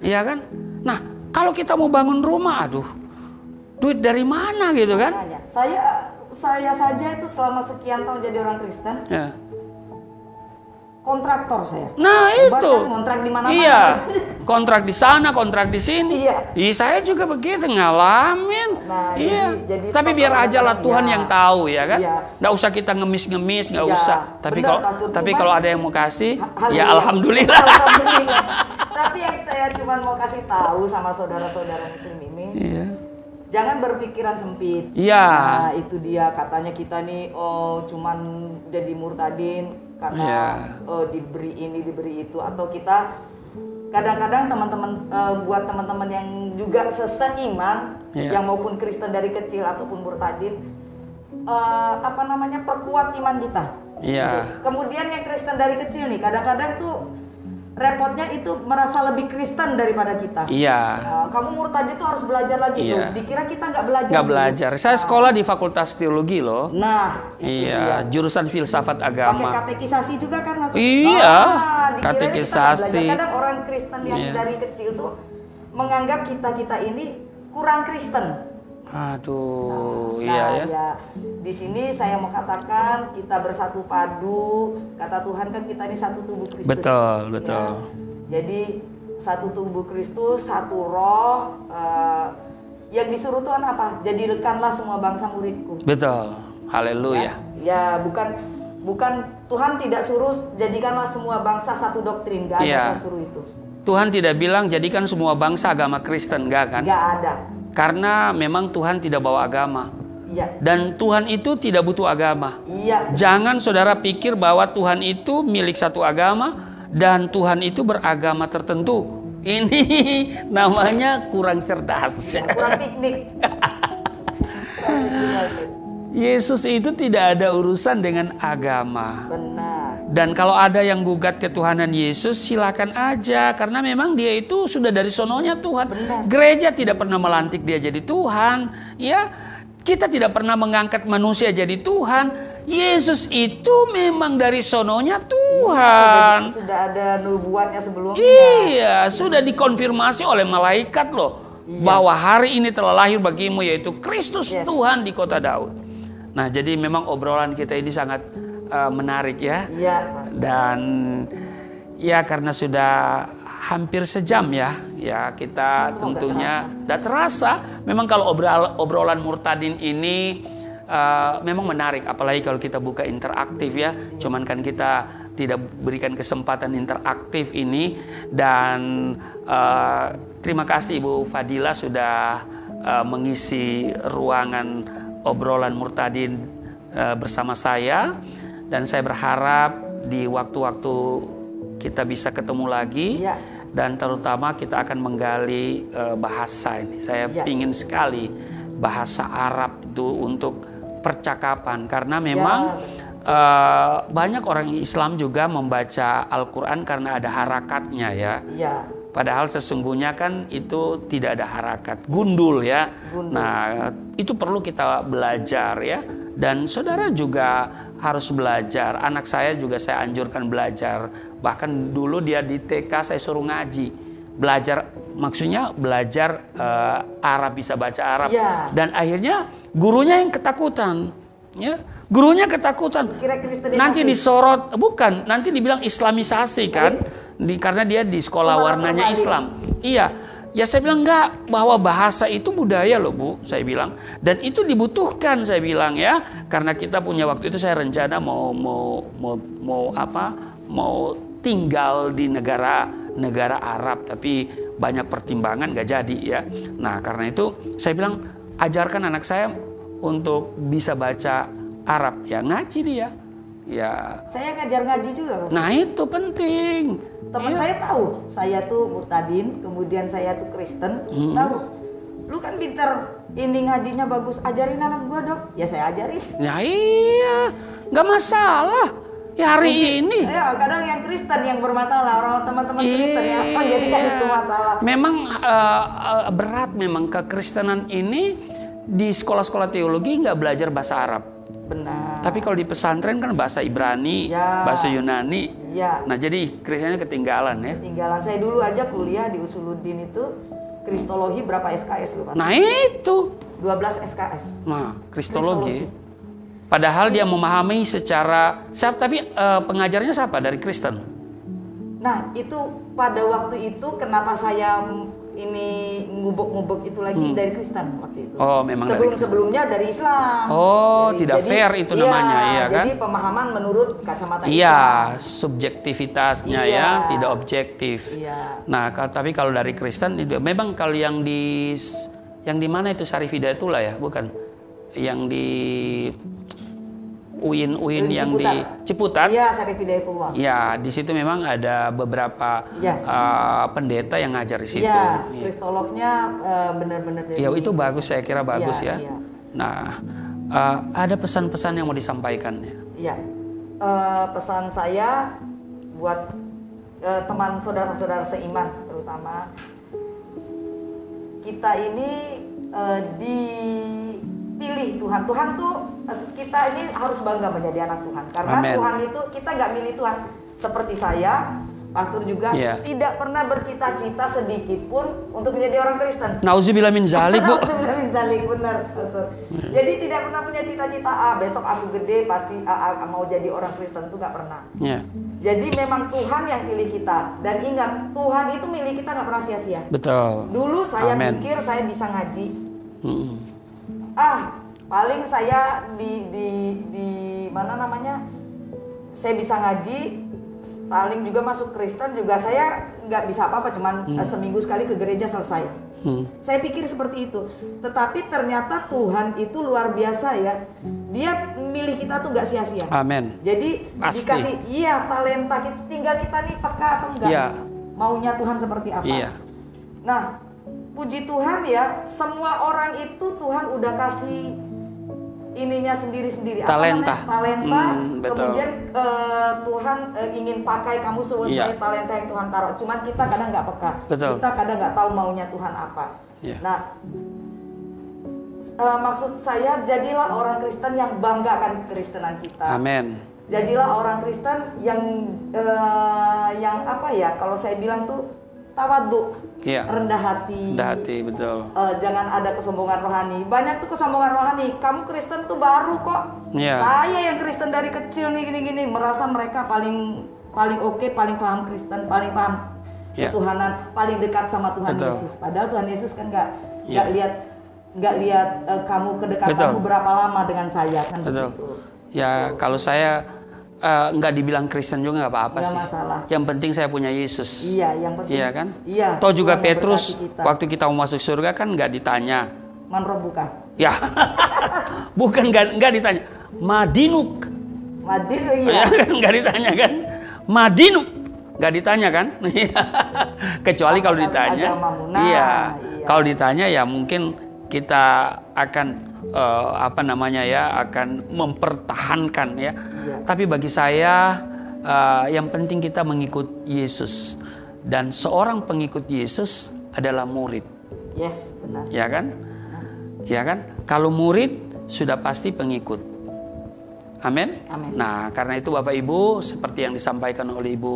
Iya kan? Nah, kalau kita mau bangun rumah, aduh, duit dari mana gitu kan? Saya saja itu selama sekian tahun jadi orang Kristen. Ya. Kontraktor saya. Nah, itu. Kontrak di mana-mana. Iya. Kontrak di sana, kontrak di sini. Iya. Saya juga begitu ngalamin. Nah, iya. Jadi tapi biar aja lah Tuhan yang tahu ya kan. Iya. Nggak usah kita ngemis-ngemis, nggak usah. Tapi benar, kalau ada yang mau kasih, ya alhamdulillah. Alhamdulillah. Tapi yang saya cuma mau kasih tahu sama saudara-saudara Muslim ini. Iya. Jangan berpikiran sempit. Iya. Nah, itu dia katanya kita nih cuman jadi murtadin karena diberi ini diberi itu, atau kita kadang-kadang buat teman-teman yang juga seiman yang maupun Kristen dari kecil ataupun murtadin perkuat iman kita. Iya. Kemudian yang Kristen dari kecil nih kadang-kadang tuh repotnya itu merasa lebih Kristen daripada kita. Iya. Kamu murtadin tuh harus belajar lagi tuh. Dikira kita nggak belajar. Nggak belajar. Saya sekolah di Fakultas Teologi loh. Nah, iya. Jurusan filsafat agama. Pakai katekisasi juga kan Mas? Iya. Katekisasi. Kadang orang Kristen yang dari kecil tuh menganggap kita ini kurang Kristen. Aduh, iya ya. Di sini saya mau katakan kita bersatu padu. Kata Tuhan kan kita ini satu tubuh Kristus. Betul. Ya. Jadi satu tubuh Kristus, satu roh. Yang disuruh Tuhan apa? Jadikanlah semua bangsa muridku. Betul. Haleluya. Ya, bukan Tuhan tidak suruh jadikanlah semua bangsa satu doktrin. Gak ada Tuhan suruh itu. Tuhan tidak bilang jadikan semua bangsa agama Kristen, enggak kan? Enggak ada. Karena memang Tuhan tidak bawa agama. Iya. Dan Tuhan itu tidak butuh agama. Iya. Jangan saudara pikir bahwa Tuhan itu milik satu agama dan Tuhan itu beragama tertentu. Ini namanya kurang cerdas. Kurang piknik. Yesus itu tidak ada urusan dengan agama. Benar. Dan kalau ada yang gugat ketuhanan Yesus, silakan aja. Karena memang dia itu sudah dari sononya Tuhan. Benar. Gereja tidak pernah melantik dia jadi Tuhan. Ya, kita tidak pernah mengangkat manusia jadi Tuhan. Yesus itu memang dari sononya Tuhan. Sudah ada nubuatnya sebelumnya. Iya, sudah dikonfirmasi oleh malaikat loh. Iya. Bahwa hari ini telah lahir bagimu, yaitu Kristus Tuhan di kota Daud. Nah, jadi memang obrolan kita ini sangat menarik ya. Iya. Dan ya karena sudah hampir sejam ya kita tentunya tidak terasa. Memang kalau obrolan Murtadin ini memang menarik, apalagi kalau kita buka interaktif ya. Cuman kan kita tidak berikan kesempatan interaktif ini. Dan terima kasih Ibu Fadila sudah mengisi ruangan obrolan Murtadin bersama saya. Dan saya berharap di waktu-waktu kita bisa ketemu lagi. Ya. Dan terutama kita akan menggali bahasa ini. Saya ingin sekali bahasa Arab itu untuk percakapan. Karena memang banyak orang Islam juga membaca Al-Quran karena ada harakatnya ya. Padahal sesungguhnya kan itu tidak ada harakat. Gundul ya. Nah, itu perlu kita belajar ya. Dan saudara juga harus belajar. Anak saya juga saya anjurkan belajar. Bahkan dulu dia di TK saya suruh ngaji. Belajar, maksudnya belajar Arab, bisa baca Arab. Dan akhirnya gurunya yang ketakutan. Ya, gurunya ketakutan. Nanti disorot, bukan, nanti dibilang Islamisasi kan. Karena dia di sekolah warnanya Islam. Iya. Ya saya bilang enggak, bahwa bahasa itu budaya loh Bu, saya bilang. Dan itu dibutuhkan saya bilang ya. Karena kita punya waktu itu saya rencana mau tinggal di negara Arab, tapi banyak pertimbangan nggak jadi ya. Nah karena itu saya bilang ajarkan anak saya untuk bisa baca Arab ya, ngaji dia. Ya. Saya ngajar ngaji juga Mas. Nah itu penting. Teman saya tahu, saya tuh Murtadin, kemudian saya tuh Kristen, tahu. Lu kan pinter, ini ngajinya bagus, ajarin anak gua dong. Ya saya ajarin. Ya iya, nggak masalah. Ya hari ini. Ya kadang yang Kristen yang bermasalah, orang teman-teman Kristen ya apa jadi kan itu masalah. Memang berat memang kekristenan ini di sekolah-sekolah teologi nggak belajar bahasa Arab. Benar. Tapi kalau di pesantren kan bahasa Ibrani, bahasa Yunani. Ya. Nah jadi Kristennya ketinggalan ya. Ketinggalan. Saya dulu aja kuliah di Usuluddin itu Kristologi berapa SKS lu Pak? Nah itu 12 SKS. Nah Kristologi. Padahal dia memahami secara tapi pengajarnya siapa? Dari Kristen. Nah itu pada waktu itu kenapa saya ini ngubek-ngubek itu lagi dari Kristen waktu itu. Oh, memang sebelumnya dari Islam. Oh, tidak fair itu namanya, iya kan? Jadi pemahaman menurut kacamata Islam. Iya, subjektivitasnya ya, tidak objektif. Iya. Nah, tapi kalau dari Kristen itu memang kalau yang di mana itu Syarif Hidayatullah ya, bukan? Yang di UIN yang Ciputat. di Ciputat. Iya, Syarif Hidayatullah. Ya, di situ memang ada beberapa pendeta yang ngajar di situ. Iya, kristolognya benar-benar dari. Ya, itu bagus, saya kira bagus ya. Iya. Nah, ada pesan-pesan yang mau disampaikan ya. Iya. Pesan saya buat teman saudara-saudara seiman terutama kita ini dipilih Tuhan. Tuhan tuh kita ini harus bangga menjadi anak Tuhan karena Amen. Tuhan itu kita nggak milih Tuhan seperti saya, Pastor juga tidak pernah bercita-cita sedikit pun untuk menjadi orang Kristen. Nauzubillah min zalik, Bu. Nauzubillah min zalik, benar, Pastor. Jadi tidak pernah punya cita-cita besok aku gede pasti mau jadi orang Kristen, itu nggak pernah. Jadi memang Tuhan yang pilih kita dan ingat Tuhan itu milih kita nggak pernah sia-sia. Betul. Dulu saya pikir saya bisa ngaji. Paling saya di mana namanya saya bisa ngaji, paling juga masuk Kristen juga saya nggak bisa apa-apa, cuman seminggu sekali ke gereja selesai. Saya pikir seperti itu. Tetapi ternyata Tuhan itu luar biasa ya. Dia milih kita tuh nggak sia-sia. Amin. Jadi Pasti. dikasih talenta, tinggal kita nih peka atau enggak. Iya. Maunya Tuhan seperti apa. Iya. Nah, puji Tuhan ya, semua orang itu Tuhan udah kasih ininya sendiri-sendiri. Talenta. Talenta. Betul. Kemudian Tuhan ingin pakai kamu sesuai talenta yang Tuhan taruh. Cuman kita kadang nggak peka. Betul. Kita kadang nggak tahu maunya Tuhan apa. Iya. Nah, maksud saya jadilah orang Kristen yang banggakan kekristenan kita. Amin. Jadilah orang Kristen yang apa ya? Kalau saya bilang tuh tawadhu, rendah hati. Rendah hati, betul. Jangan ada kesombongan rohani. Banyak tuh kesombongan rohani. Kamu Kristen tuh baru kok. Iya. Saya yang Kristen dari kecil nih gini-gini, merasa mereka paling oke, paling paham Kristen, paling paham ketuhanan, paling dekat sama Tuhan Yesus. Padahal Tuhan Yesus kan nggak lihat kamu kedekatanmu berapa lama dengan saya kan begitu. Ya kalau saya nggak dibilang Kristen juga nggak apa-apa sih. Masalah. Yang penting saya punya Yesus. Iya, yang penting. Iya kan? Iya. Toh juga Tuhan Petrus kita. waktu kita mau masuk surga kan nggak ditanya. Man robuka. Ya, bukan nggak ditanya. Madinuk. Madinuk iya. Nggak ditanya kan? Madinuk. Nggak ditanya kan? Kecuali kalau ditanya. Nah, iya. Kalau ditanya ya mungkin kita akan akan mempertahankan ya. Tapi bagi saya yang penting kita mengikut Yesus, dan seorang pengikut Yesus adalah murid. Yes, benar. Ya kan? Ya kan? Kalau murid sudah pasti pengikut. Amin. Amin. Nah, karena itu Bapak Ibu, seperti yang disampaikan oleh Ibu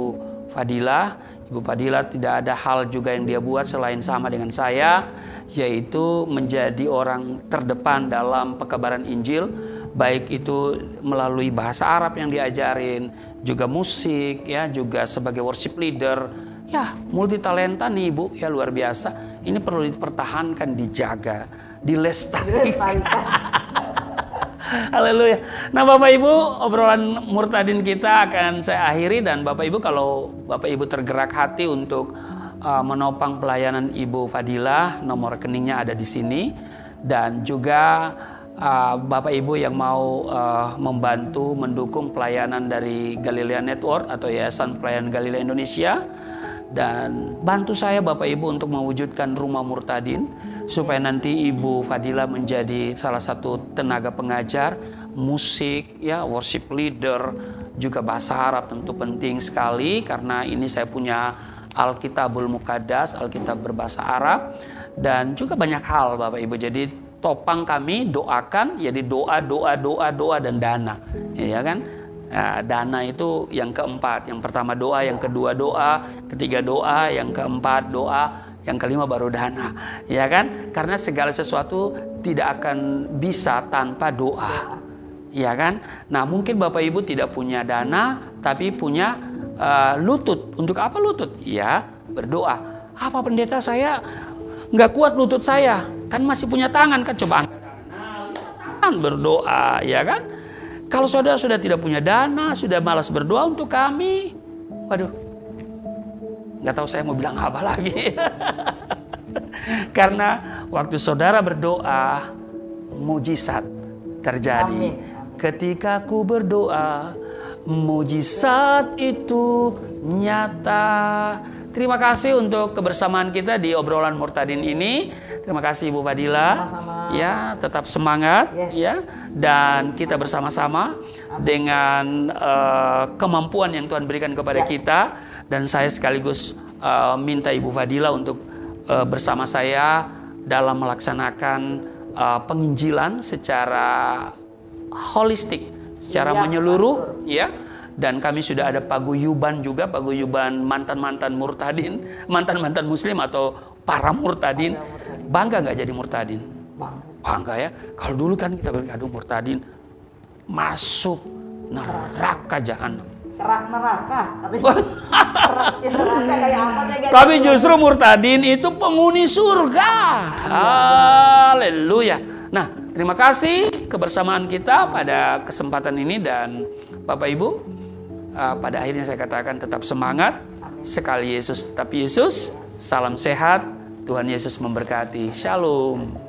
Fadilah, Ibu Fadilah tidak ada hal juga yang dia buat selain sama dengan saya, yaitu menjadi orang terdepan dalam pekabaran Injil, baik itu melalui bahasa Arab yang diajarin, juga musik, ya, juga sebagai worship leader, ya, multi talenta nih Ibu, ya luar biasa. Ini perlu dipertahankan, dijaga, dilestarikan. Haleluya. Nah Bapak Ibu, obrolan Murtadin kita akan saya akhiri, dan Bapak Ibu kalau Bapak Ibu tergerak hati untuk menopang pelayanan Ibu Fadilah, nomor rekeningnya ada di sini, dan juga Bapak Ibu yang mau membantu mendukung pelayanan dari Galilea Network atau Yayasan Pelayanan Galilea Indonesia, dan bantu saya Bapak Ibu untuk mewujudkan rumah Murtadin supaya nanti Ibu Fadilah menjadi salah satu tenaga pengajar musik, ya, worship leader, juga bahasa Arab tentu penting sekali karena ini saya punya Alkitabul Muqaddas, Alkitab berbahasa Arab, dan juga banyak hal Bapak Ibu. Jadi topang kami doakan, jadi doa dan dana, ya kan? Nah, dana itu yang keempat. Yang pertama doa, yang kedua doa, ketiga doa, yang keempat doa, yang kelima baru dana, ya kan? Karena segala sesuatu tidak akan bisa tanpa doa, ya kan? Nah mungkin Bapak Ibu tidak punya dana, tapi punya lutut. Untuk apa lutut? Ya berdoa. Apa pendeta, saya nggak kuat lutut saya, kan masih punya tangan kan? Coba angkat tangan, berdoa, ya kan? Kalau saudara sudah tidak punya dana, sudah malas berdoa untuk kami, waduh, nggak tahu saya mau bilang apa lagi. Karena waktu saudara berdoa, mujizat terjadi. Amin. Ketika ku berdoa, mujizat itu nyata. Terima kasih untuk kebersamaan kita di obrolan Murtadin ini. Terima kasih Ibu Fadilah. Sama-sama. Ya, tetap semangat, ya. Dan kita bersama-sama dengan kemampuan yang Tuhan berikan kepada kita. Dan saya sekaligus minta Ibu Fadilah untuk bersama saya dalam melaksanakan penginjilan secara holistik, secara menyeluruh, ya. Dan kami sudah ada paguyuban juga, paguyuban mantan-mantan murtadin, mantan-mantan muslim atau para murtadin. Bangga nggak jadi murtadin? Bangga ya. Kalau dulu kan kita bergaduh murtadin masuk neraka jahanam. Neraka kayak apa saya? Tapi justru murtadin itu penghuni surga. Haleluya. Nah, terima kasih kebersamaan kita pada kesempatan ini, dan Bapak Ibu, pada akhirnya saya katakan tetap semangat. Sekali Yesus tetap Yesus. Salam sehat Tuhan Yesus memberkati. Shalom.